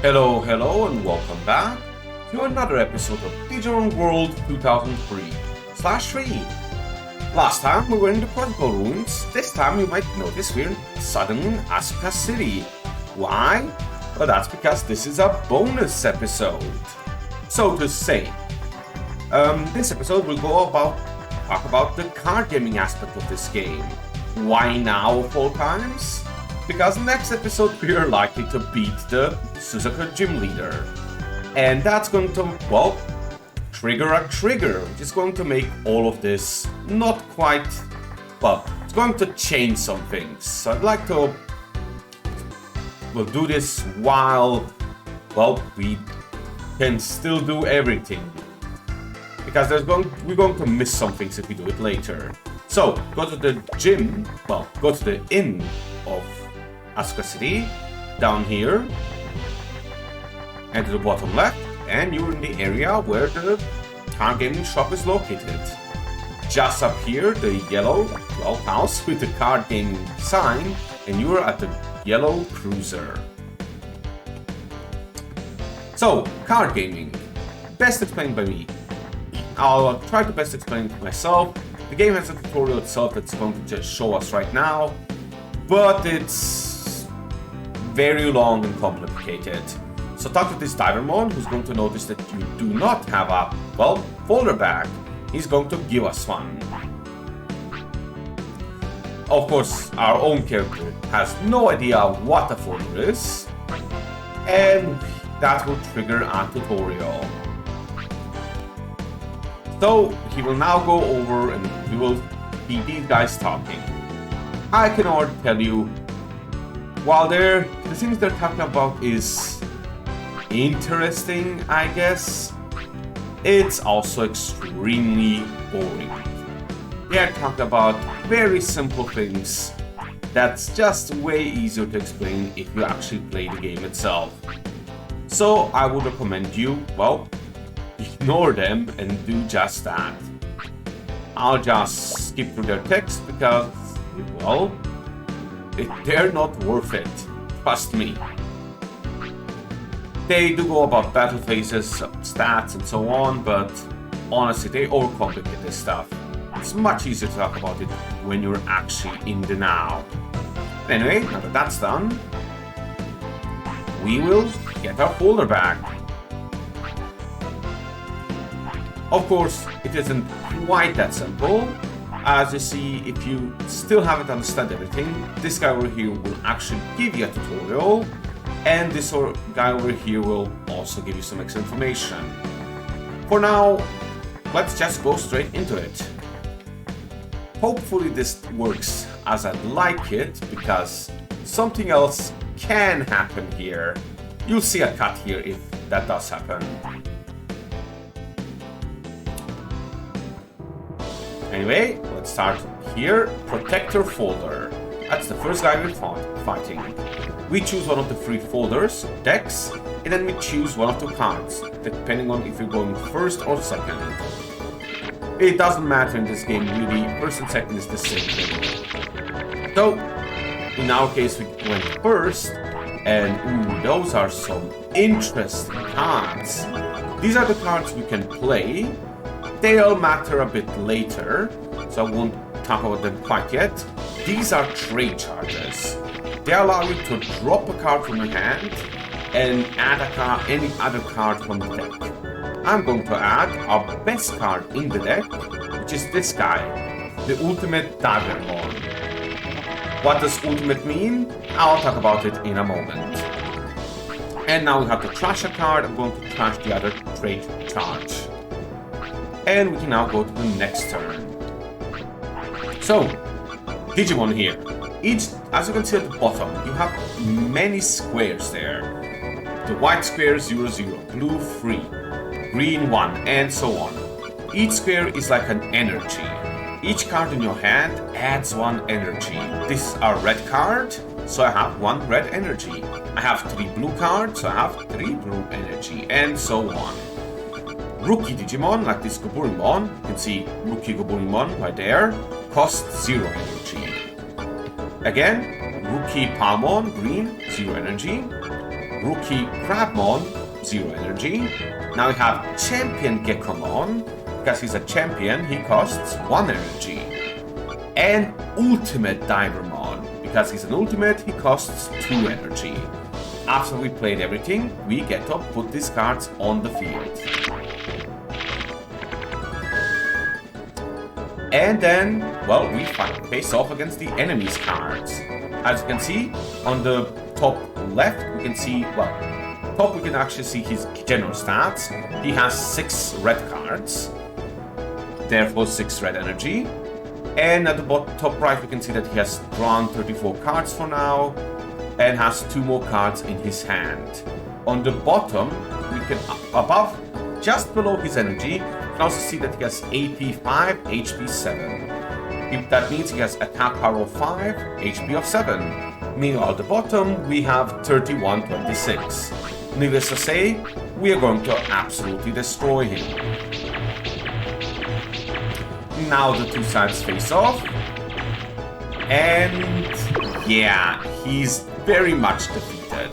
Hello, hello, and welcome back to another episode of Digimon World 2003/3. Last time we were in the Protocol Ruins. This time you might notice we're in southern Asuka City. Why? Well, that's because this is a bonus episode. So to say, this episode will talk about the card gaming aspect of this game. Why now of all times? Because next episode we are likely to beat the Suzuka gym leader. And that's going to, well, trigger a trigger, which is going to make all of this not quite, well, it's going to change some things. So I'd like to, we'll do this while, well, we can still do everything. Because we're going to miss some things if we do it later. So, go to the gym, well, go to the inn of Asuka City, down here, and to the bottom left, and you're in the area where the card gaming shop is located. Just up here, the yellow, well, house with the card gaming sign, and you're at the yellow cruiser. So, card gaming, best explained by me. I'll try to best explain it myself. The game has a tutorial itself that's going to just show us right now, but it's very long and complicated. So talk to this Digimon who's going to notice that you do not have a, well, folder bag. He's going to give us one. Of course, our own character has no idea what a folder is, and that will trigger a tutorial. So he will now go over and we will be these guys talking. I can already tell you, while the things they're talking about is interesting, I guess, it's also extremely boring. They're talking about very simple things that's just way easier to explain if you actually play the game itself. So I would recommend you, well, ignore them and do just that. I'll just skip through their text because, well, they're not worth it. Trust me. They do go about battle phases, stats and so on, but honestly they overcomplicate this stuff. It's much easier to talk about it when you're actually in the now. Anyway, now that that's done, we will get our folder back. Of course, it isn't quite that simple. As you see, if you still haven't understood everything, this guy over here will actually give you a tutorial, and this guy over here will also give you some extra information. For now, let's just go straight into it. Hopefully this works as I'd like it, because something else can happen here. You'll see a cut here if that does happen. Anyway, let's start here. Protector folder. That's the first guy we're fighting. We choose one of the three folders, decks, and then we choose one of the cards, depending on if you're going first or second. It doesn't matter in this game really, first and second is the same thing. So, in our case we went first, and ooh, those are some interesting cards. These are the cards we can play. They'll matter a bit later, so I won't talk about them quite yet. These are trade charges. They allow you to drop a card from your hand and add any other card from the deck. I'm going to add our best card in the deck, which is this guy, the Ultimate Digimon. What does Ultimate mean? I'll talk about it in a moment. And now we have to trash a card. I'm going to trash the other trade charge. And we can now go to the next turn. So, Digimon here. As you can see at the bottom, you have many squares there. The white square 0, 0, blue 3, green 1, and so on. Each square is like an energy. Each card in your hand adds 1 energy. This is our red card, so I have 1 red energy. I have 3 blue cards, so I have 3 blue energy, and so on. Rookie Digimon, like this Goburimon, you can see Rookie Goburimon right there, costs 0 energy. Again, Rookie Palmon, green, 0 energy. Rookie Crabmon, 0 energy. Now we have Champion Geckomon. Because he's a champion, he costs 1 energy. And Ultimate Divermon. Because he's an ultimate, he costs 2 energy. After we played everything, we get to put these cards on the field. And then, well, we face off against the enemy's cards. As you can see, on the top left, we can see, well, top we can actually see his general stats. He has 6 red cards, therefore 6 red energy. And at the top right, we can see that he has drawn 34 cards for now, and has 2 more cards in his hand. On the bottom, we can, above, just below his energy, you can also see that he has AP 5, HP 7. That means he has attack power of 5, HP of 7. Meanwhile, at the bottom, we have 3126. Needless to say, we are going to absolutely destroy him. Now the two sides face off. And yeah, he's very much defeated.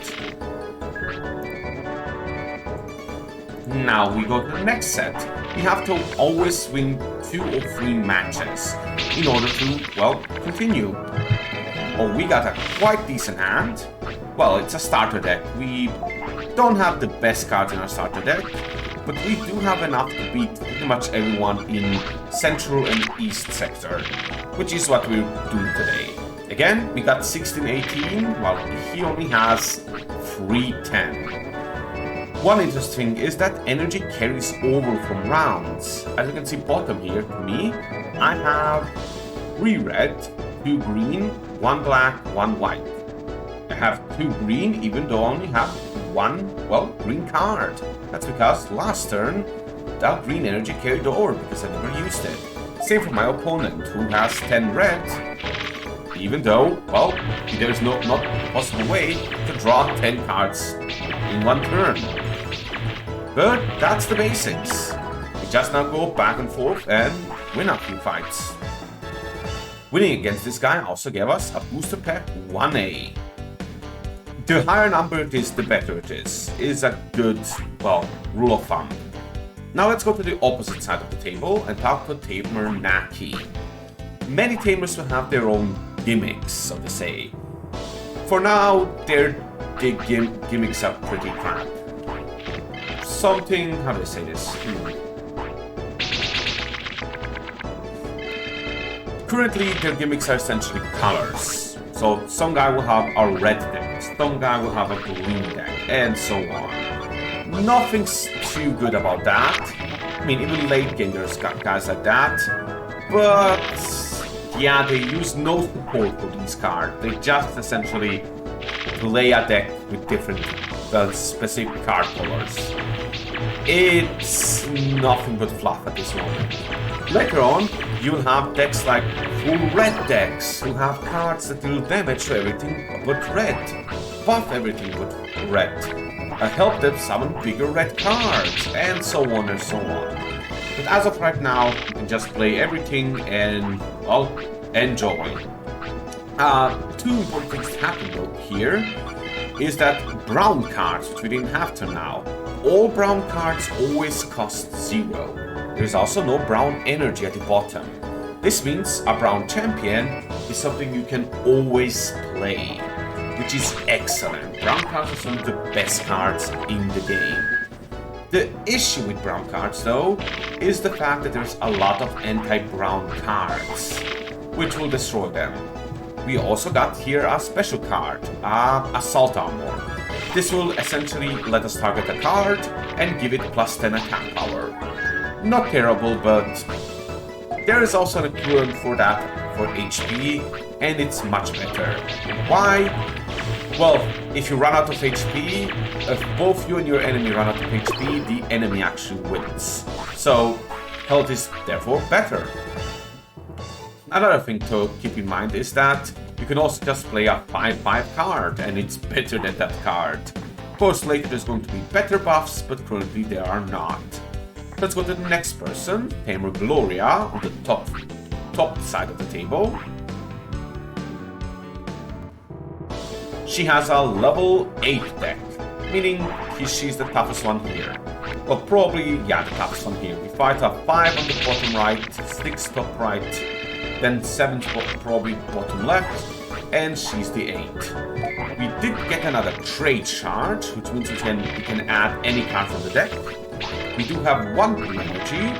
Now we go to the next set. We have to always win 2 or 3 matches in order to, well, continue. Oh, we got a quite decent hand. Well, it's a starter deck. We don't have the best cards in our starter deck, but we do have enough to beat pretty much everyone in Central and East sector, which is what we're doing today. Again, we got 16-18, while he only has 3-10. One interesting is that energy carries over from rounds. As you can see bottom here, to me, I have 3 red, 2 green, 1 black, 1 white. I have 2 green, even though I only have 1, well, green card. That's because last turn, that green energy carried over because I never used it. Same for my opponent, who has 10 red, even though, well, there's not possible way to draw 10 cards in 1 turn. But that's the basics. We just now go back and forth and win a few fights. Winning against this guy also gave us a booster pack 1A. The higher number it is, the better it is a good, well, rule of thumb. Now let's go to the opposite side of the table and talk to Tamer Naki. Many Tamers will have their own gimmicks, so to say. For now, their gimmicks are pretty crap. Something, how do I say this? Currently, their gimmicks are essentially colors. So some guy will have a red deck, some guy will have a green deck, and so on. Nothing's too good about that. I mean, even late game there's guys like that. But yeah, they use no support for these cards. They just essentially play a deck with different specific card colors. It's nothing but fluff at this moment. Later on, you'll have decks like full red decks who have cards that deal damage to everything but red, buff everything but red, help them summon bigger red cards, and so on and so on. But as of right now, you can just play everything and, well, enjoy. 2 important things to happen though here is that brown cards, which we didn't have till now, all brown cards always cost 0. There's also no brown energy at the bottom. This means a brown champion is something you can always play, which is excellent. Brown cards are some of the best cards in the game. The issue with brown cards, though, is the fact that there's a lot of anti-brown cards, which will destroy them. We also got here a special card, Assault Armor. This will essentially let us target a card and give it plus 10 attack power. Not terrible, but there is also an equivalent for that for HP, and it's much better. Why? Well, if you run out of HP, if both you and your enemy run out of HP, the enemy actually wins. So, health is therefore better. Another thing to keep in mind is that you can also just play a 5/5 card, and it's better than that card. Of course, later there's going to be better buffs, but currently there are not. Let's go to the next person, Tamer Gloria, on the top side of the table. She has a level 8 deck. meaning she's the toughest one here. Well, probably, yeah, the toughest one here. We fight a 5 on the bottom right, 6 top right, then 7 probably bottom left, and she's the 8. We did get another trade charge, which means we can add any card from the deck. We do have 1 blue energy,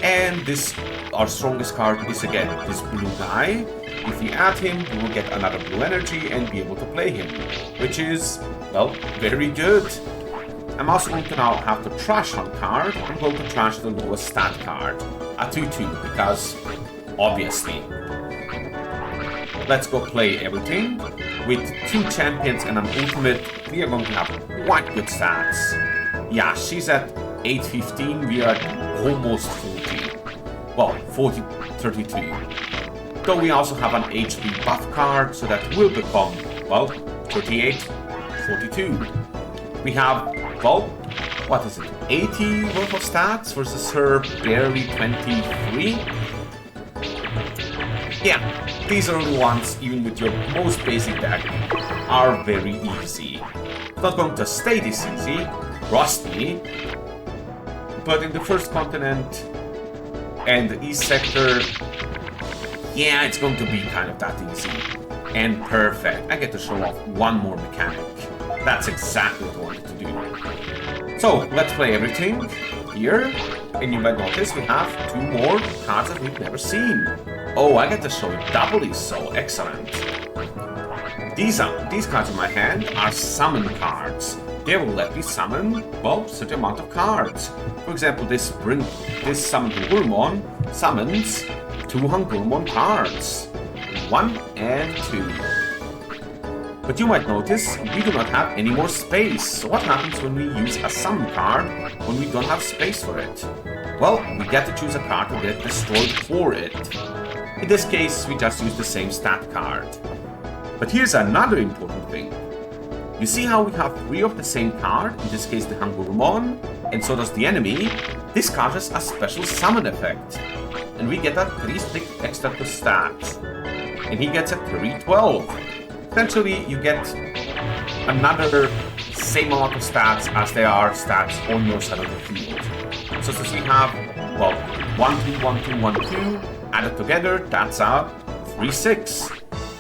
and this, our strongest card is again this blue guy. If we add him, we will get another blue energy and be able to play him, which is, well, very good. I'm also going to now have to trash one card. I'm going to trash the lowest stat card, a 2/2, because obviously. Let's go play everything. With 2 champions and an ultimate, we are going to have quite good stats. Yeah, she's at 815, we are at almost 40. Well, 32. Though we also have an HP buff card, so that will become, well, 38, 42. We have, well, what is it, 80 worth of stats versus her barely 23? Yeah, these early ones, even with your most basic deck, are very easy. Not going to stay this easy, trust me, but in the first continent and the east sector, yeah, it's going to be kind of that easy. And perfect, I get to show off one more mechanic. That's exactly what I wanted to do. So, let's play everything here, and you might notice we have 2 more cards that we've never seen. Oh, I get to show it doubly, so excellent. These cards in my hand are summon cards. They will let me summon, well, a certain amount of cards. For example, this summon Hangulmon summons 2 Hangulmon cards. 1 and 2. But you might notice we do not have any more space. So what happens when we use a summon card when we don't have space for it? Well, we get to choose a card to get destroyed for it. In this case, we just use the same stat card. But here's another important thing. You see how we have 3 of the same card, in this case the Hangulmon, and so does the enemy? This card has a special summon effect. And we get a 3 stick extra to stats. And he gets a 312. Essentially, you get another same amount of stats as there are stats on your side of the field. So since we have, well, 1, 2, 1, 2, 1, 2, added together, that's a 3-6.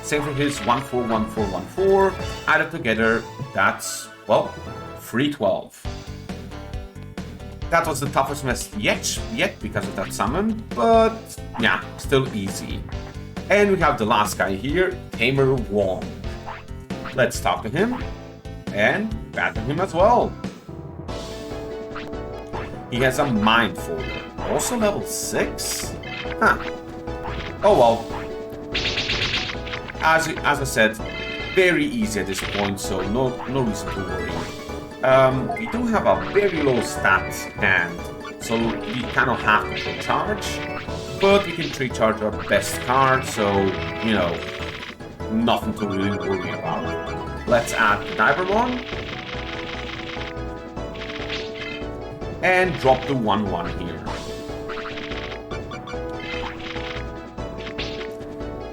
Same for his 1, 4, 1, 4, 1, 4, added together, that's, well, 312. That was the toughest mess yet because of that summon, but yeah, still easy. And we have the last guy here, Tamer 1. Let's talk to him and battle him as well. He has a Mind Folder, also level 6? Huh. Oh well. As I said, very easy at this point, so no reason to worry. We do have a very low stat hand, so we kind of have to play charge. But we can trade charge our best card, so, you know, nothing to really worry about. Let's add Digimon. And drop the 1/1 here.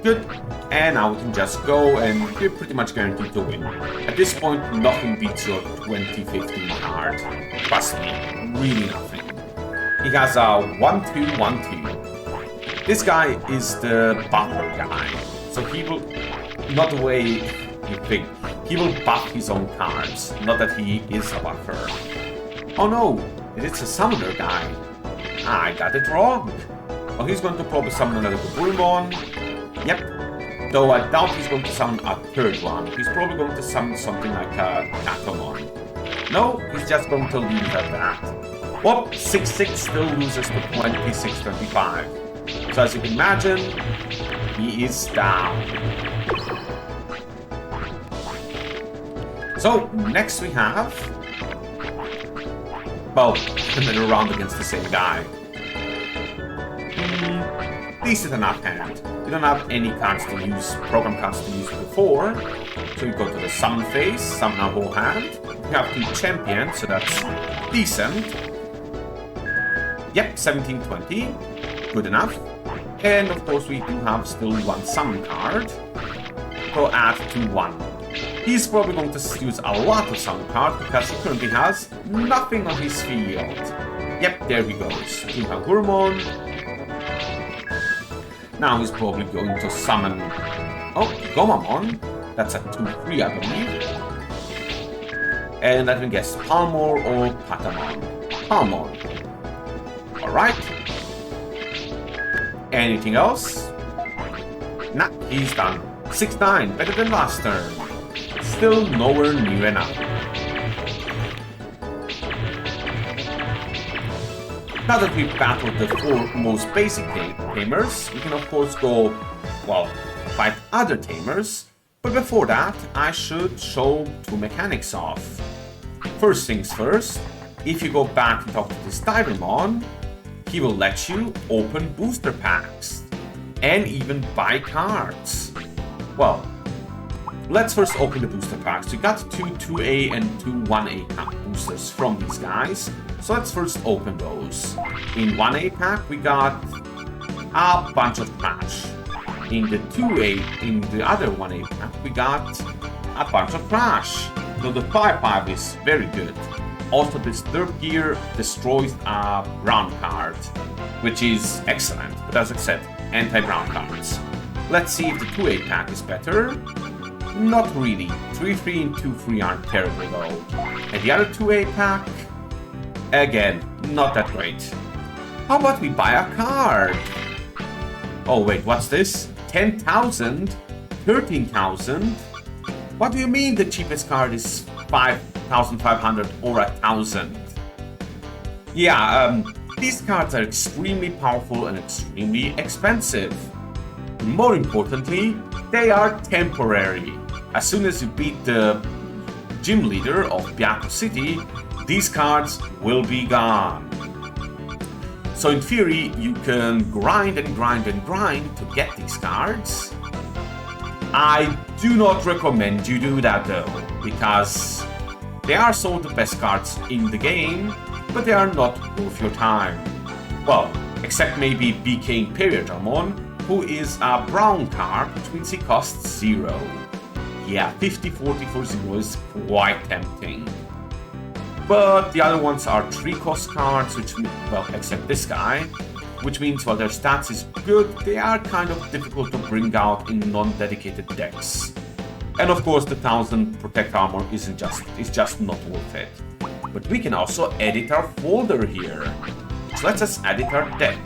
Good. And now we can just go, and we're pretty much guaranteed to win. At this point, nothing beats your 2015 card. Trust me, really nothing. He has a 1/2, 1/2. This guy is the buffer guy, so he will, not the way you think, he will buff his own cards, not that he is a buffer. Oh no, it's a summoner guy. I got it wrong. Oh, he's going to probably summon another Digimon. Yep, though I doubt he's going to summon a 3rd one. He's probably going to summon something like a Katomon. No, he's just going to leave it at that. Whoop, 6/6 still loses to 26-25. So as you can imagine, he is down. So next we have, well, another round against the same guy. Decent enough hand. We don't have any cards to use, program cards to use before. So we go to the summon phase, summon our whole hand. We have 2 champions, so that's decent. Yep, 17-20. Good enough. And of course we do have still 1 summon card. So add to 1. He's probably going to use a lot of summon cards because he currently has nothing on his field. Yep, there he goes. Gurmon. Now he's probably going to summon... Oh, Gomamon. That's a 2-3, I believe. And let me guess, Palmor or Patamon? Palmor. Alright. Anything else? Nah, he's done. 6-9, better than last turn. Still nowhere near enough. Now that we've battled the 4 most basic Tamers, we can of course go, well, fight other Tamers. But before that, I should show 2 mechanics off. First things first, if you go back and talk to this Digimon, he will let you open booster packs and even buy cards. Well, let's first open the booster packs. We got 2 2A and 2 1A boosters from these guys, so let's first open those. In 1A pack, we got a bunch of trash. In the 2A, in the other 1A pack, we got a bunch of trash. So the 5-5 is very good. Also, this third gear destroys a brown card, which is excellent, but as I said, anti-brown cards. Let's see if the 2A pack is better. Not really. 3-3 and 2-3 aren't terrible though. And the other 2A pack? Again, not that great. How about we buy a card? Oh wait, what's this? 10,000? 13,000? What do you mean the cheapest card is 5,500 or 1,000? Yeah, these cards are extremely powerful and extremely expensive. More importantly, they are temporary. As soon as you beat the gym leader of Byakuya City, these cards will be gone. So in theory, you can grind and grind and grind to get these cards. I do not recommend you do that though, because they are some of the best cards in the game, but they are not worth your time. Well, except maybe BK Imperiodramon, who is a brown card, which means he costs 0. Yeah, 50-40 for 0 is quite tempting. But the other ones are 3-cost cards, which, well, except this guy, which means while their stats is good, they are kind of difficult to bring out in non-dedicated decks. And of course, the 1000 Protect Armor is just not worth it. But we can also edit our folder here, which lets us edit our deck.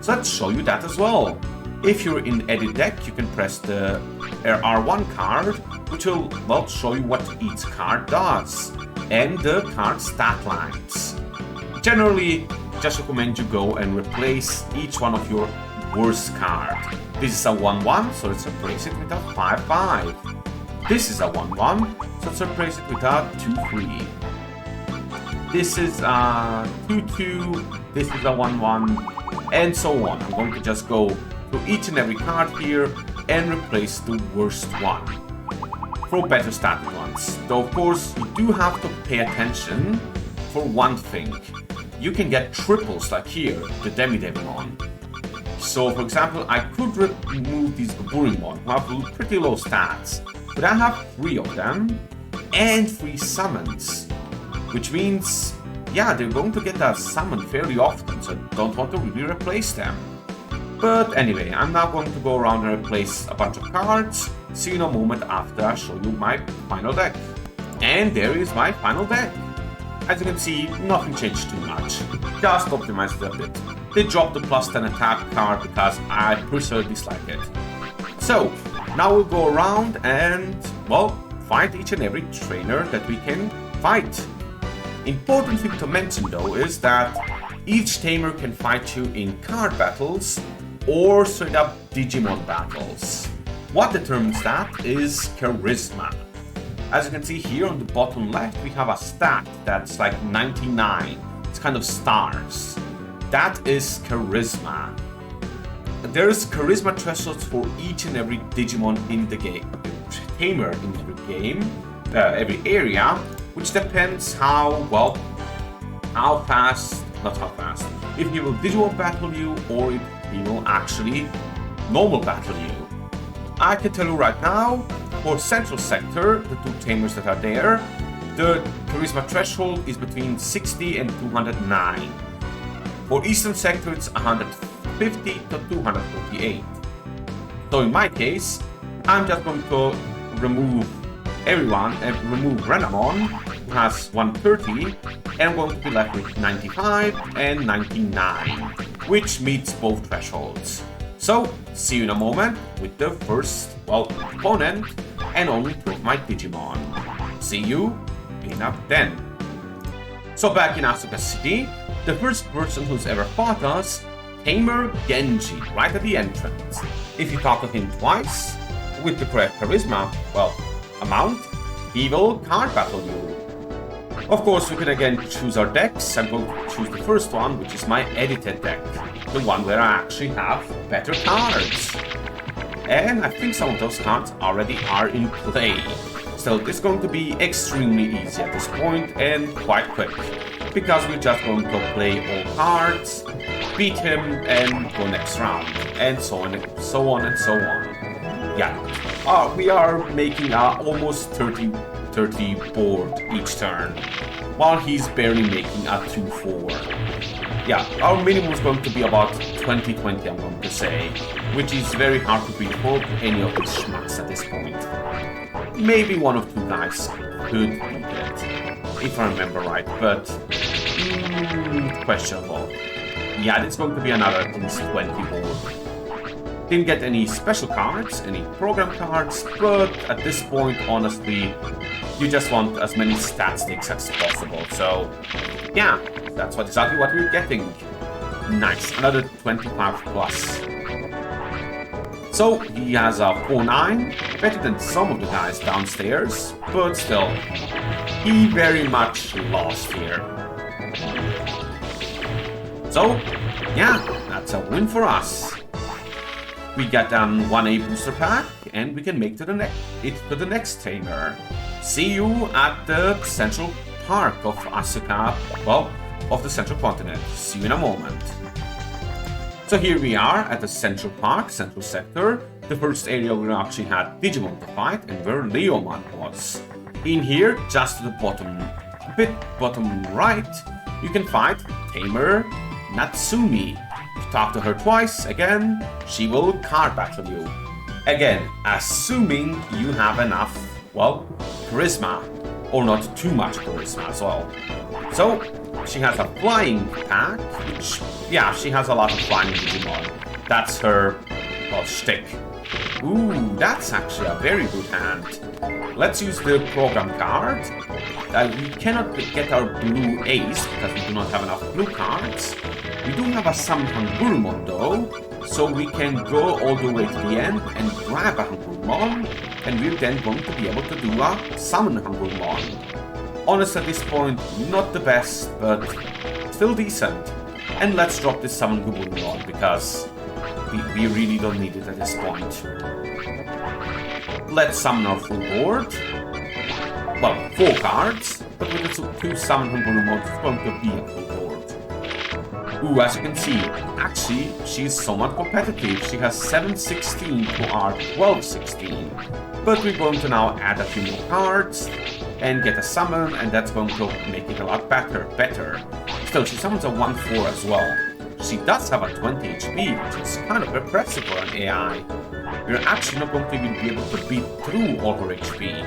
So let's show you that as well. If you're in Edit Deck, you can press the R1 card, which will, well, show you what each card does, and the card stat lines. Generally, just recommend you go and replace each one of your worst card. This is a 1-1, so let's replace it with a 5-5. This is a 1-1, so let's replace it with a 2-3. This is a 2-2, this is a 1-1, and so on. I'm going to just go through each and every card here and replace the worst one for better static ones. Though of course you do have to pay attention for one thing. You can get triples like here, the Digimon. So for example, I could remove these Burimon who have pretty low stats, but I have 3 of them and 3 summons, which means, yeah, they're going to get that summon fairly often, so I don't want to really replace them. But anyway, I'm now going to go around and replace a bunch of cards. See you in a moment after I show you my final deck. And there is my final deck. As you can see, nothing changed too much. Just optimized it a bit. They dropped the +10 attack card because I personally dislike it. So, now we'll go around and, well, fight each and every trainer that we can fight. Important thing to mention though is that each tamer can fight you in card battles or straight up Digimon battles. What determines that is charisma. As you can see here on the bottom left, we have a stat that's like 99. It's kind of stars. That is charisma. There's charisma thresholds for each and every Digimon in the game, tamer in every game, every area, which depends how fast, if he will Digimon battle you or if he will actually normal battle you. I can tell you right now, For Central Sector, the two Tamers that are there, the Charisma threshold is between 60 and 209. For Eastern Sector, it's 150 to 248. So in my case, I'm just going to remove everyone and remove Renamon, who has 130, and I'm going to be left with 95 and 99, which meets both thresholds. So, see you in a moment with the first, well, opponent and only two of my Digimon. See you in a then. So back in Asuka City, the first person who's ever fought us, Tamer Genji, right at the entrance. If you talk to him twice, with the correct charisma, well, amount, he will card battle you. Of course, we can again choose our decks. I'm going to choose the first one, which is my edited deck. The one where I actually have better cards. And I think some of those cards already are in play. So this is going to be extremely easy at this point and quite quick. Because we're just going to play all cards, beat him, and go next round. And so on and so on and so on. Yeah, we are making almost 30 board each turn, while he's barely making a 2-4. Yeah, our minimum is going to be about 20-20, I'm going to say, which is very hard to beat for any of these schmucks at this point. Maybe one of two guys could beat it, if I remember right, but questionable. Yeah, it's going to be another at least 20 board. Didn't get any special cards, any program cards, but at this point, honestly, you just want as many stat sticks as possible. So, yeah, that's exactly what we're getting. Nice, another 25 plus. So, he has a 4-9, better than some of the guys downstairs, but still, he very much lost here. So, yeah, that's a win for us. We get 1A booster pack, and we can make it to the next Tamer. See you at the Central Park of Asuka, well, of the Central Continent. See you in a moment. So here we are at the Central Park, Central Sector, the first area where we actually had Digimon to fight and where Leomon was. In here, just to the bottom right, you can fight Tamer Natsumi. Talk to her twice, again, she will card battle you. Again, assuming you have enough, well, charisma, or not too much charisma as well. So, she has a flying pack, which, yeah, she has a lot of flying Digimon. That's her, well, shtick. Ooh, that's actually a very good hand. Let's use the program card. We cannot get our blue ace because we do not have enough blue cards. We do have a Summon Hangulmon though, so we can go all the way to the end and grab a Hangulmon, and we're then going to be able to do a Summon Hangulmon. Honestly, at this point, not the best, but still decent. And let's drop this Summon Hangulmon because we really don't need it at this point. Let's summon our full board. Well, 4 cards, but with the 2 Summon Hangulmon, it's going to be a full board. Ooh, as you can see, actually, she's somewhat competitive. She has 716 to our 1216. But we're going to now add a few more cards and get a summon, and that's going to make it a lot better. Still, she summons a 1-4 as well. She does have a 20 HP, which is kind of impressive for an AI. We're actually not going to even be able to beat through all her HP.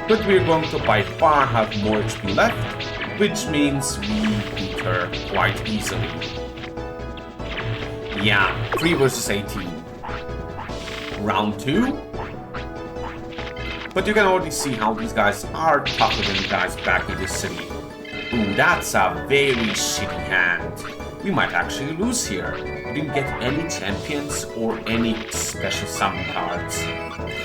But we're going to by far have more HP left, which means we beat her quite easily. Yeah, 3 versus 18. Round 2. But you can already see how these guys are tougher than the guys back in this city. Ooh, that's a very shitty hand. We might actually lose here. We didn't get any champions or any special summon cards.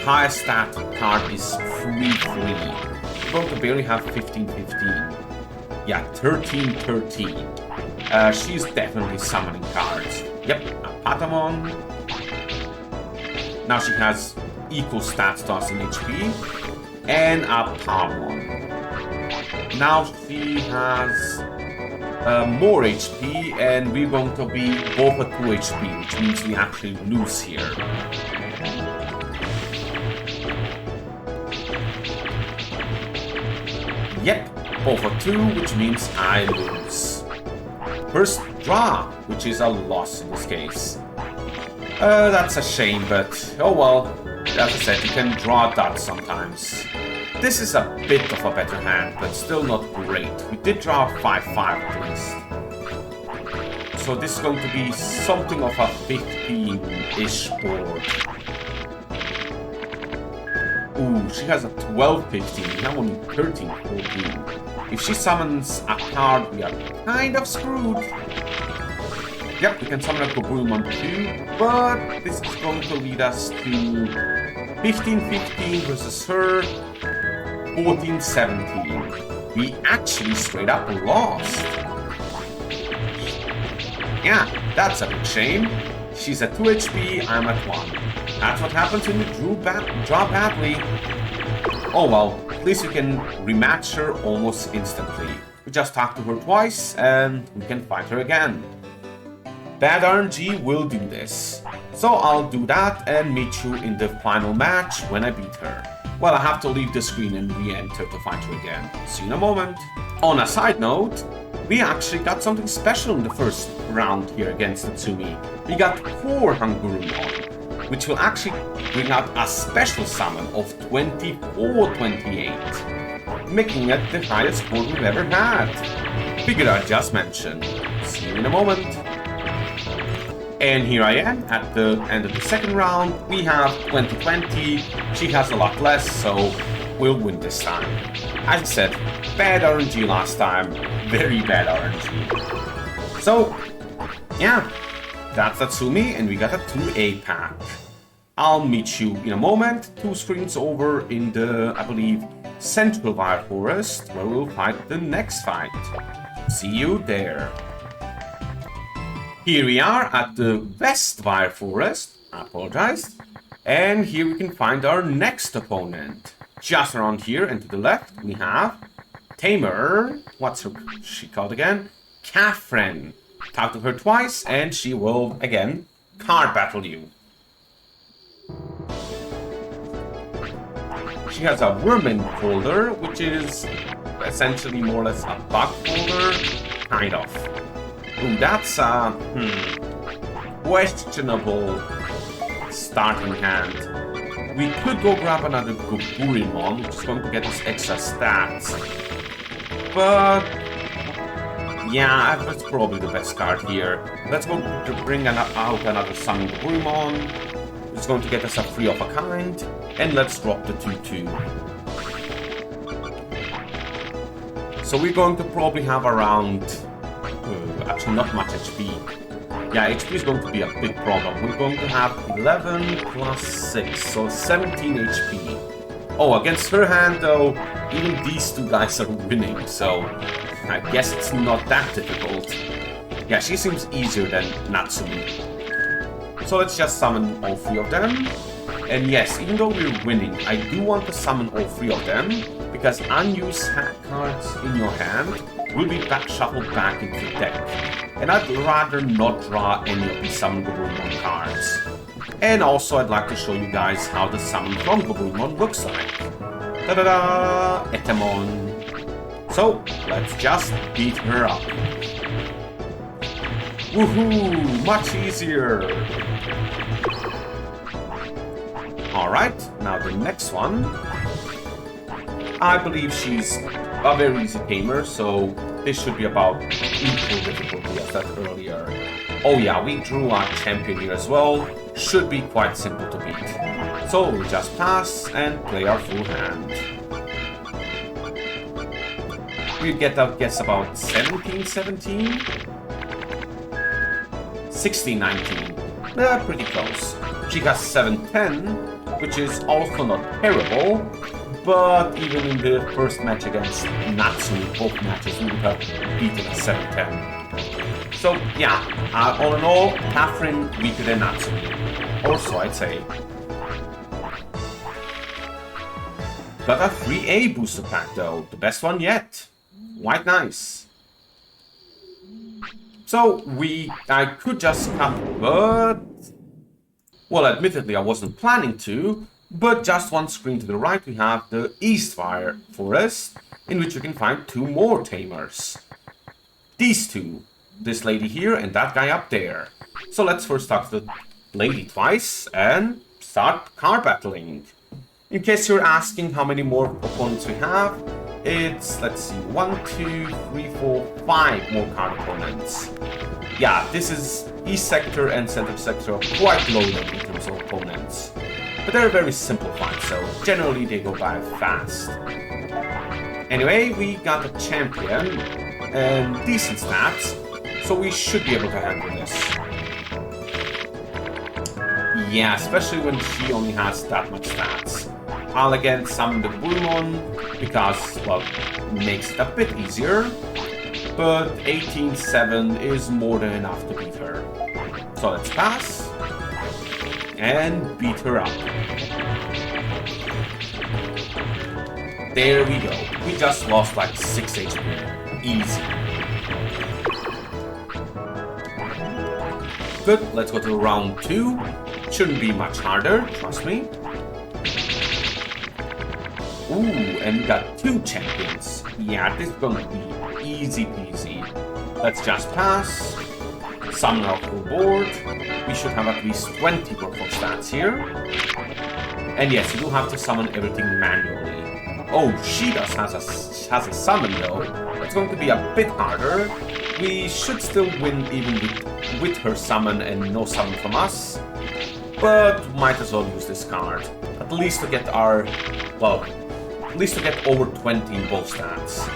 Highest stat card is 3-3. We're going to barely have 15-15. Yeah, 13-13. She's definitely summoning cards. Yep, a Patamon. Now she has equal stats to us in HP. And a Palmon. Now she has more HP, and we're going to be both at 2 HP, which means we actually lose here. Yep, 4 for 2, which means I lose. First draw, which is a loss in this case. That's a shame, but oh well. As I said, you can draw dots sometimes. This is a bit of a better hand, but still not great. We did draw 5-5 at least. So this is going to be something of a 15-ish board. Ooh, she has a 12-15, we have only 13-14. If she summons a card, we are kind of screwed. Yep, we can summon a Gobruimon too, but this is going to lead us to 15-15 versus her, 14-17. We actually straight up lost. Yeah, that's a big shame. She's at 2 HP, I'm at 1. That's what happens when you draw badly. Oh well, at least we can rematch her almost instantly. We just talk to her twice, and we can fight her again. Bad RNG will do this. So I'll do that and meet you in the final match when I beat her. Well, I have to leave the screen and re-enter to fight her again. See you in a moment. On a side note, we actually got something special in the first round here against Natsumi. We got 4 Hangurumon, which will actually bring out a special summon of 24-28, making it the highest board we've ever had. Figured I'd just mention. See you in a moment. And here I am at the end of the second round. We have 20-20. She has a lot less, so we'll win this time. As I said, bad RNG last time, very bad RNG. So, yeah, that's Natsumi, and we got a 2A pack. I'll meet you in a moment, 2 screens over in the, I believe, Central Vire Forest, where we'll fight the next fight. See you there. Here we are at the West Vire Forest, I apologize. And here we can find our next opponent. Just around here and to the left, we have Tamer. What's she called again? Catherine. Talk to her twice and she will, again, card battle you. She has a Vermin folder, which is essentially more or less a bug folder, kind of. Ooh, that's a questionable starting hand. We could go grab another Gobruimon, which is going to get us extra stats. But yeah, that's probably the best card here. Let's go to bring out another Sun Gobruimon. It's going to get us a 3 of a kind. And let's drop the 2-2. So we're going to probably have around... actually not much HP. Yeah, HP is going to be a big problem. We're going to have 11 plus 6, so 17 HP. Oh, against her hand though, even these 2 guys are winning, so I guess it's not that difficult. Yeah, she seems easier than Natsumi. So let's just summon all 3 of them. And yes, even though we're winning, I do want to summon all 3 of them, because unused cards in your hand will be shuffled back into the deck. And I'd rather not draw any of the Summon Gobruimon cards. And also I'd like to show you guys how the Summon from Gobruimon looks like. Ta-da-da! Etemon. So, let's just beat her up. Woohoo! Much easier! Alright, now the next one. I believe she's a very easy tamer, so this should be about equal difficulty as that earlier. Oh yeah, we drew our champion here as well. Should be quite simple to beat. So we'll just pass and play our full hand. We get, I guess, about 17-17? 16-19. Pretty close. She has 7-10, which is also not terrible. But even in the first match against Natsumi, both matches we would have beaten a 7-10. So yeah, all in all, Catherine weaker than Natsumi. Or so I'd say. Got a 3A booster pack though, the best one yet. Quite nice. So I could just cut, but... Well, admittedly I wasn't planning to. But just one screen to the right, we have the East Vire Forest. in which you can find 2 more Tamers. These two, this lady here and that guy up there. So let's first talk to the lady twice and start card battling. In case you're asking how many more opponents we have, it's, let's see, 1, 2, 3, 4, 5 more card opponents. Yeah, this is East Sector and Center Sector are quite loaded in terms of opponents. But they're very simplified, so generally they go by fast. Anyway, we got a champion and decent stats, so we should be able to handle this. Yeah, especially when she only has that much stats. I'll again summon the Digimon because, well, makes it a bit easier. But 18-7 is more than enough to beat her. So let's pass and beat her up. There we go. We just lost like 6 HP. Easy. Good, let's go to round 2. Shouldn't be much harder, trust me. Ooh, and we got 2 champions. Yeah, this is gonna be easy peasy. Let's just pass. Summon our full board. We should have at least 20 worth of stats here. And yes, you do have to summon everything manually. Oh, she has a summon though. It's going to be a bit harder. We should still win even with her summon and no summon from us. But might as well use this card. At least to get our, well, at least to get over 20 in both stats.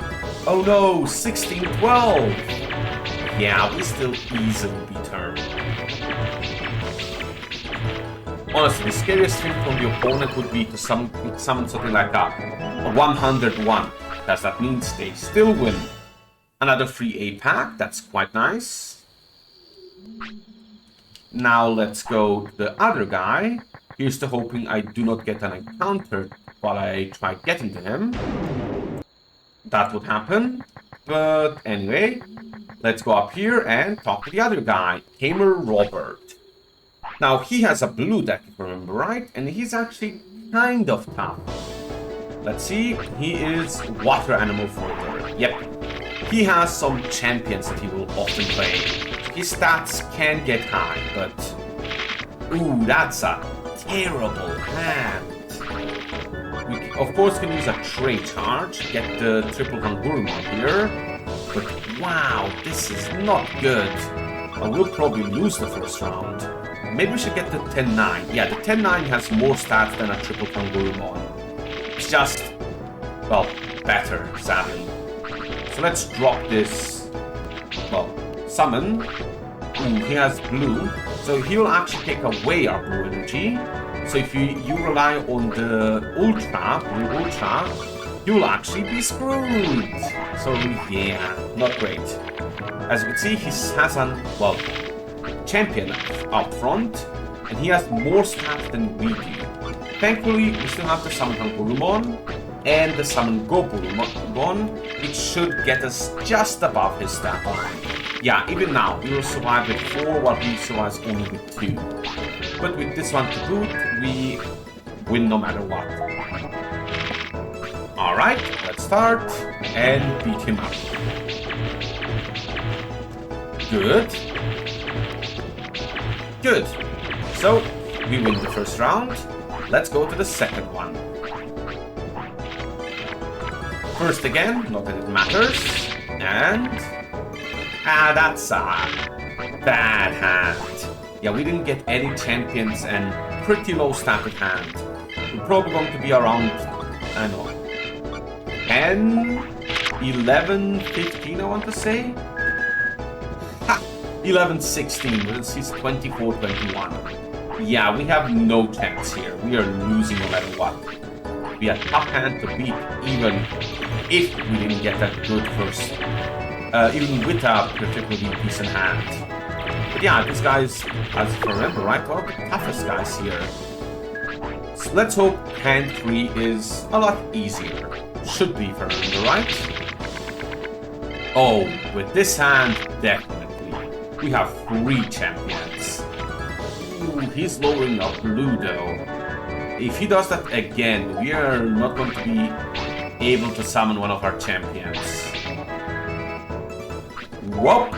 Oh no, 16-12! Yeah, we still easily beat her. Honestly, the scariest thing from the opponent would be to summon something like a 101, because that means they still win. Another free 8-pack, that's quite nice. Now let's go to the other guy. Here's to hoping I do not get an encounter while I try getting to him. That would happen. But anyway, let's go up here and talk to the other guy, Tamer Robert. Now, he has a blue deck, if you remember right, and he's actually kind of tough. Let's see, he is Water Animal Folder. Yep, he has some champions that he will often play. His stats can get high, but... Ooh, that's a terrible hand. We, of course, can use a trade charge, get the triple Hangurumon here. But wow, this is not good. I will probably lose the first round. Maybe we should get the 10-9. Yeah, the 10-9 has more stats than a triple Hangurumon. It's just, well, better, sadly. So let's drop this, well, summon. Ooh, he has blue, so he will actually take away our blue energy. So if you rely on the Ultra, blue Ultra, you will actually be screwed. So yeah, not great. As you can see, he has an, well, champion out front, and he has more stats than we do. Thankfully, we still have the summon Hangurumon and the summon Gobulumon, which should get us just above his stat line. Yeah, even now, we will survive with 4 while he survives only with 2. But with this one to boot, we win no matter what. Alright, let's start and beat him up. Good. Good. So, we win the first round. Let's go to the second one. First again, not that it matters. And... that's a bad hand. Yeah, we didn't get any champions and pretty low static hand. We're probably going to be around, I don't know, 10, 11, 15, I want to say. Ha! 11, 16, but he's 24, 21. Yeah, we have no chance here. We are losing no matter what. We had tough hand to beat, even if we didn't get that good first. Even with a particularly decent hand. But yeah, these guys, as I remember, right, are the toughest guys here. So let's hope hand 3 is a lot easier. Should be, if I remember right. Oh, with this hand, definitely. We have 3 champions. Ooh, he's lowering our blue though. If he does that again, we are not going to be able to summon one of our champions. Whoop!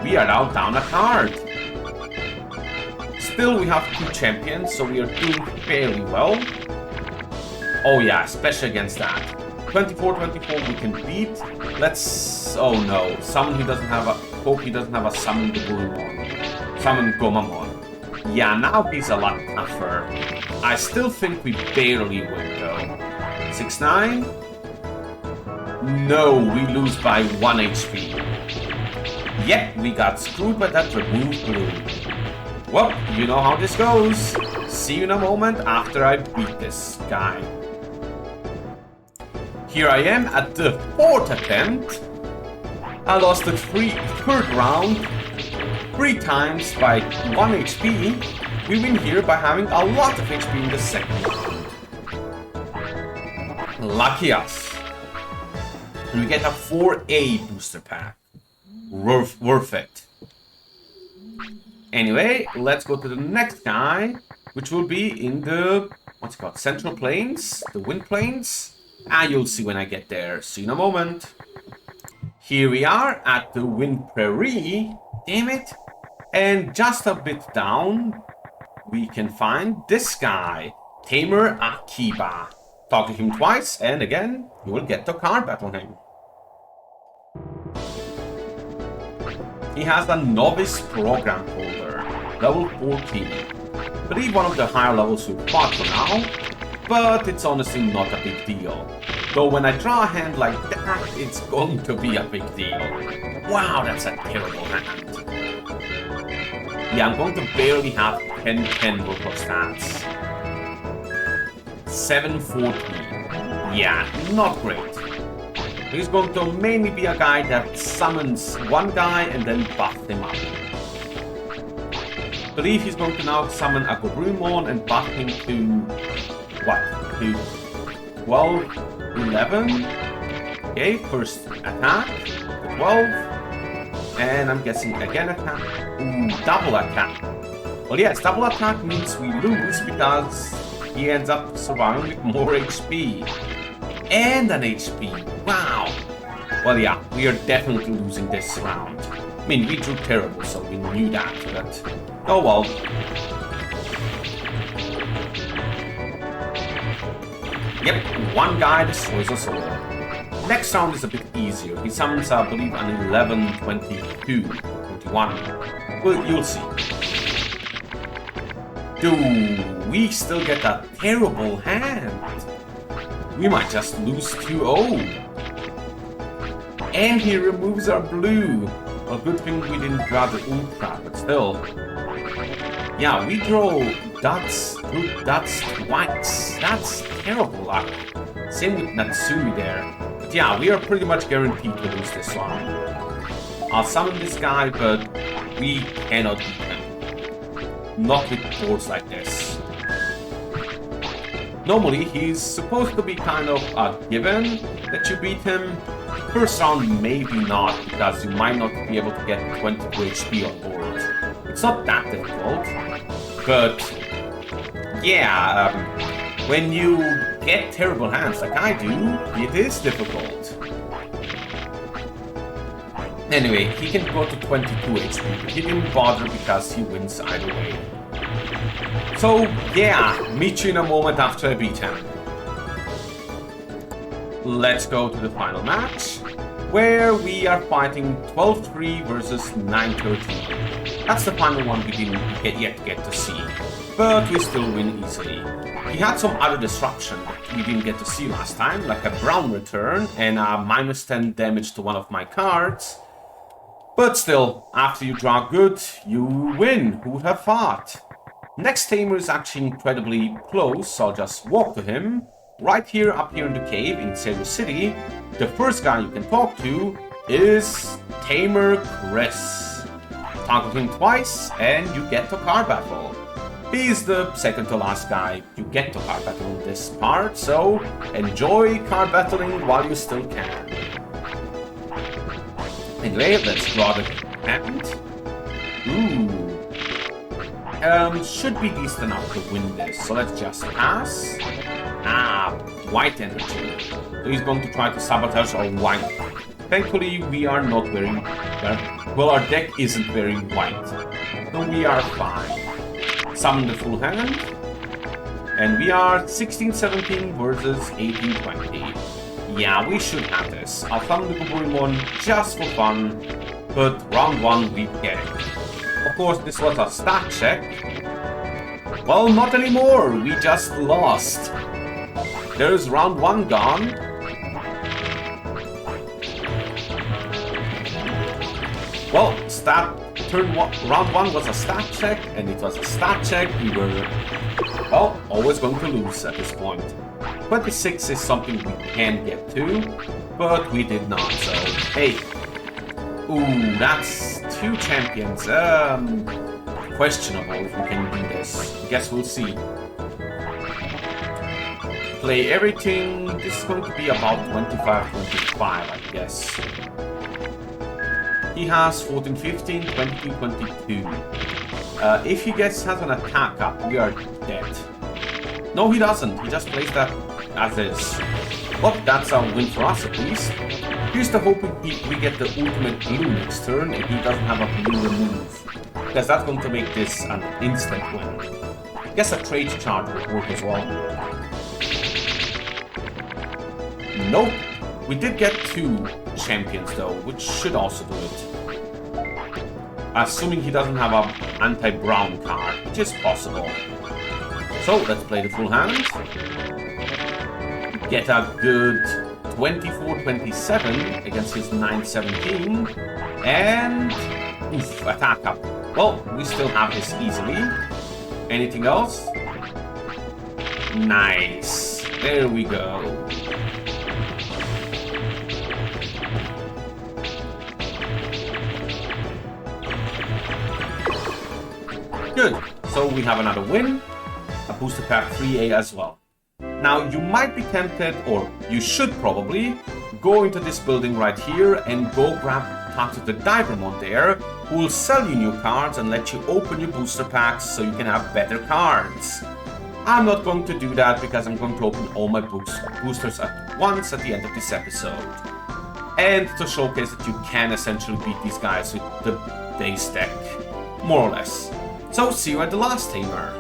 We are now down a card. Still, we have 2 champions, so we are doing fairly well. Oh yeah, especially against that. 24-24 we can beat. Let's... oh no. Summon he doesn't have a... hope he doesn't have a summon Gomamon. Summon Gomamon. Yeah, now he's a lot tougher. I still think we barely win though. 6-9? No, we lose by 1 HP. Yep, we got screwed by that remove blue. Well, you know how this goes. See you in a moment after I beat this guy. Here I am at the 4th attempt. I lost the third round 3 times by 1 HP. We win here by having a lot of HP in the second round. Lucky us. And we get a 4A booster pack. Worth it. Anyway, let's go to the next guy, which will be in the, what's it called, Central Plains, the Wind Plains. You'll see when I get there. See you in a moment. Here we are at the Wind Prairie. Damn it. And just a bit down, we can find this guy, Tamer Akiba. Talk to him twice, and again, you will get to card battle him. He has a Novice Program Holder, level 14. I believe one of the higher levels we fought for now, but it's honestly not a big deal. Though when I draw a hand like that, it's going to be a big deal. Wow, that's a terrible hand. Yeah, I'm going to barely have 10-10 worth of stats. 7-14. Yeah, not great. He's going to mainly be a guy that summons one guy and then buffs him up. I believe he's going to now summon a Gomamon and buff him to... what? To 12, 11? Okay, first attack, 12. And I'm guessing again attack. Ooh, double attack. Well, yes, double attack means we lose because he ends up surviving with more HP. And an HP. Wow. Well, yeah, we are definitely losing this round. I mean, we drew terrible, so we knew that, but... oh well. Yep, one guy destroys us all. Next round is a bit easier. He summons, I believe, an 11, 22, 21. Well, you'll see. Do we still get a terrible hand? We might just lose 2-0. And he removes our blue. Well, good thing we didn't draw the Ultra, but still. Yeah, we draw dots twice. That's terrible luck. Same with Natsumi there. But yeah, we are pretty much guaranteed to lose this one. I'll summon this guy, but we cannot beat him. Not with boards like this. Normally, he's supposed to be kind of a given that you beat him. First round, maybe not, because you might not be able to get 22 HP on board. It's not that difficult, but yeah, when you get terrible hands like I do, it is difficult. Anyway, he can go to 22 HP, but he didn't bother because he wins either way. So, yeah, meet you in a moment after I beat him. Let's go to the final match, where we are fighting 12-3 versus 9-13. That's the final one we didn't yet get to see, but we still win easily. He had some other disruption that we didn't get to see last time, like a brown return and a -10 damage to one of my cards. But still, after you draw good, you win. Who would have thought? Next Tamer is actually incredibly close, so I'll just walk to him. Right here, up here in the cave in Cebu City, the first guy you can talk to is Tamer Chris. Talk to him twice, and you get to card battle. He's the second to last guy you get to card battle in this part, so enjoy card battling while you still can. Anyway, let's draw the hand. Ooh. Should be decent enough to win this, so let's just pass. Ah, white energy. So he's going to try to sabotage our white. Thankfully, we are not very... well, our deck isn't very white. So we are fine. Summon the full hand. And we are 16-17 versus 18-20. Yeah, we should have this. I'll summon the Digimon just for fun. But round 1, we get it. Of course, this was a stat check. Well, not anymore. We just lost. There's round 1 gone. Well, round 1 was a stat check, and it was a stat check. We were, well, always going to lose at this point. 26 is something we can get to, but we did not, so hey. Ooh, that's 2 champions. Questionable if we can do this. Guess we'll see. Play everything. This is going to be about 25-25, I guess. He has 14-15, 22-22. If he has an attack up, we are dead. No, he doesn't. He just plays that as is. Well, that's a win for us at least. Here's the hope we get the ultimate blue next turn and he doesn't have a blue remove. Because that's going to make this an instant win. I guess a trade charge would work as well. Nope. We did get 2 champions though, which should also do it. Assuming he doesn't have an anti-brown card, which is possible. So, let's play the full hand. Get a good 24-27 against his 9-17. And... oof, attack up. Well, we still have this easily. Anything else? Nice. There we go. Good. So we have another win. A booster pack 3A as well. Now you might be tempted, or you should probably, go into this building right here and go talk to the Digimon there, who will sell you new cards and let you open your booster packs so you can have better cards. I'm not going to do that because I'm going to open all my boosters at once at the end of this episode. And to showcase that you can essentially beat these guys with the base deck, more or less. So see you at the last Tamer.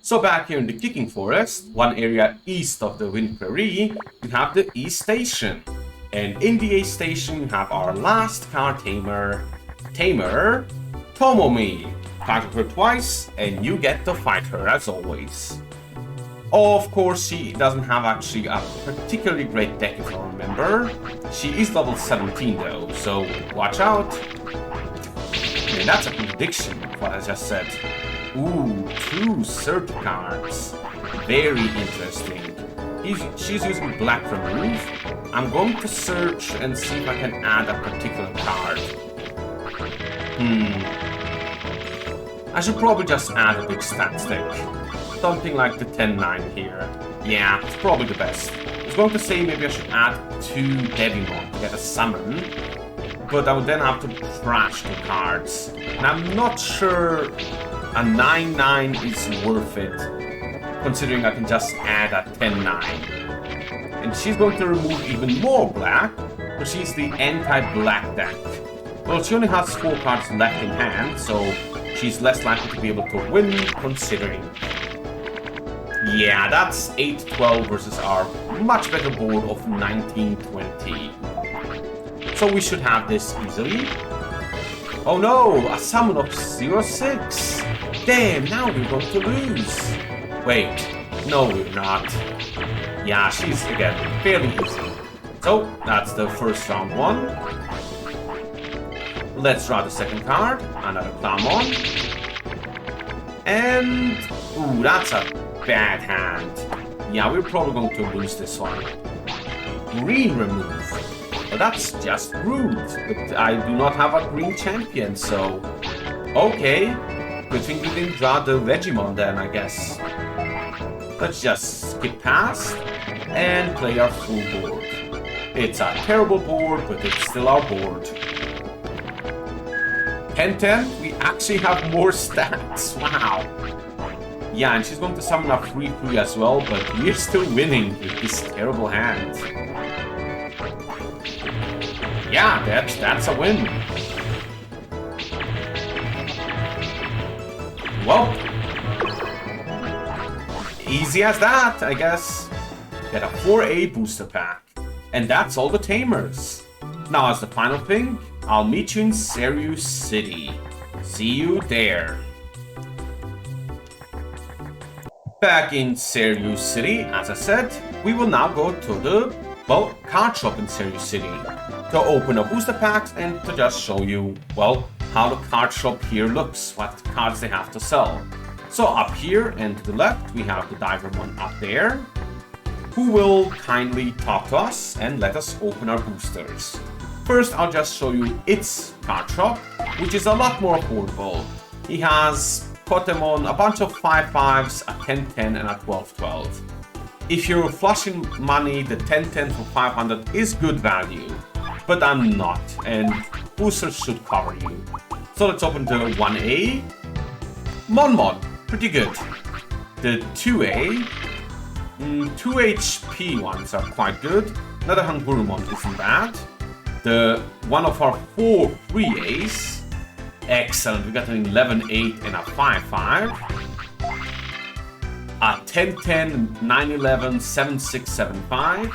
So back here in the Kicking Forest, one area east of the Wind Prairie, we have the East Station. And in the East Station, we have our last card Tamer, Tomomi. Target her twice, and you get to fight her as always. Of course, she doesn't have actually a particularly great deck if I remember. She is level 17 though, so watch out. And that's a contradiction of what I just said. Ooh, 2 search cards. Very interesting. She's using black remove. I'm going to search and see if I can add a particular card. I should probably just add a big stat stick. Something like the 10-9 here. Yeah, it's probably the best. I was going to say maybe I should add 2 Digimon to get a summon, but I would then have to trash the cards. And I'm not sure a 9-9 is worth it, considering I can just add a 10-9. And she's going to remove even more black, but she's the anti-black deck. Well, she only has 4 cards left in hand, so she's less likely to be able to win, considering. Yeah, that's 8-12 versus our much better board of 19-20. So we should have this easily. Oh no, a summon of 0-6. Damn, now we're going to lose. Wait, no we're not. Yeah, she's, again, fairly easy. So, that's the first round one. Let's draw the second card, another Clamon. And... ooh, that's a bad hand. Yeah, we're probably going to lose this one. Green remove. Well, that's just rude. But I do not have a green champion, so... okay. Good thing we didn't draw the Digimon then, I guess. Let's just skip past and play our full board. It's a terrible board, but it's still our board. 10-10, we actually have more stats. Wow. Yeah, and she's going to summon a 3-3 as well, but we're still winning with this terrible hand. Yeah, that's a win. Well, easy as that, I guess. Get a 4A booster pack. And that's all the Tamers. Now, as the final thing, I'll meet you in Serious City. See you there. Back in Serious City, as I said, we will now go to the, well, card shop in Serious City to open up booster packs and to just show you, well, how the card shop here looks, what cards they have to sell. So up here and to the left, we have the Digimon up there, who will kindly talk to us and let us open our boosters. First, I'll just show you its card shop, which is a lot more affordable. He has put them on a bunch of 5/5s, a 10/10, and a 12/12. If you're flushing money, the 10/10 for 500 is good value, but I'm not, and boosters should cover you. So let's open the 1A. Mon, pretty good. The 2A. 2 HP ones are quite good. Another Hangurumon isn't bad. The one of our 4 3As. Excellent, we got an 11/8 and a 5/5. A 10/10, 9/11, 7/6, 7/5.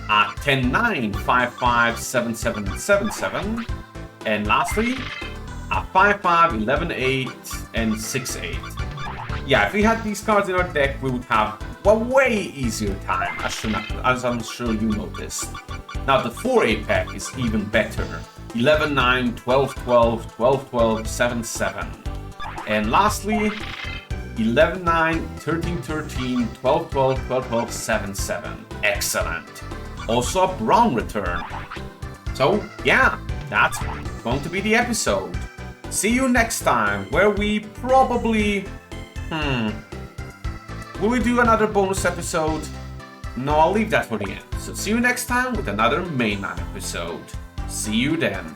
A 10/9, 5/5, 7/7, and 7/7. And lastly, a 5/5, 11/8, and 6/8. Yeah, if we had these cards in our deck, we would have a way easier time, as I'm sure you noticed. Now the 4A pack is even better. 11/9, 12/12, 12/12, 7/7. And lastly, 11/9, 13/13, 12/12, 12/12, 7/7. Excellent. Also a brown return. So yeah, that's going to be the episode. See you next time, where we probably... Will we do another bonus episode? No, I'll leave that for the end. So see you next time with another mainline episode. See you then.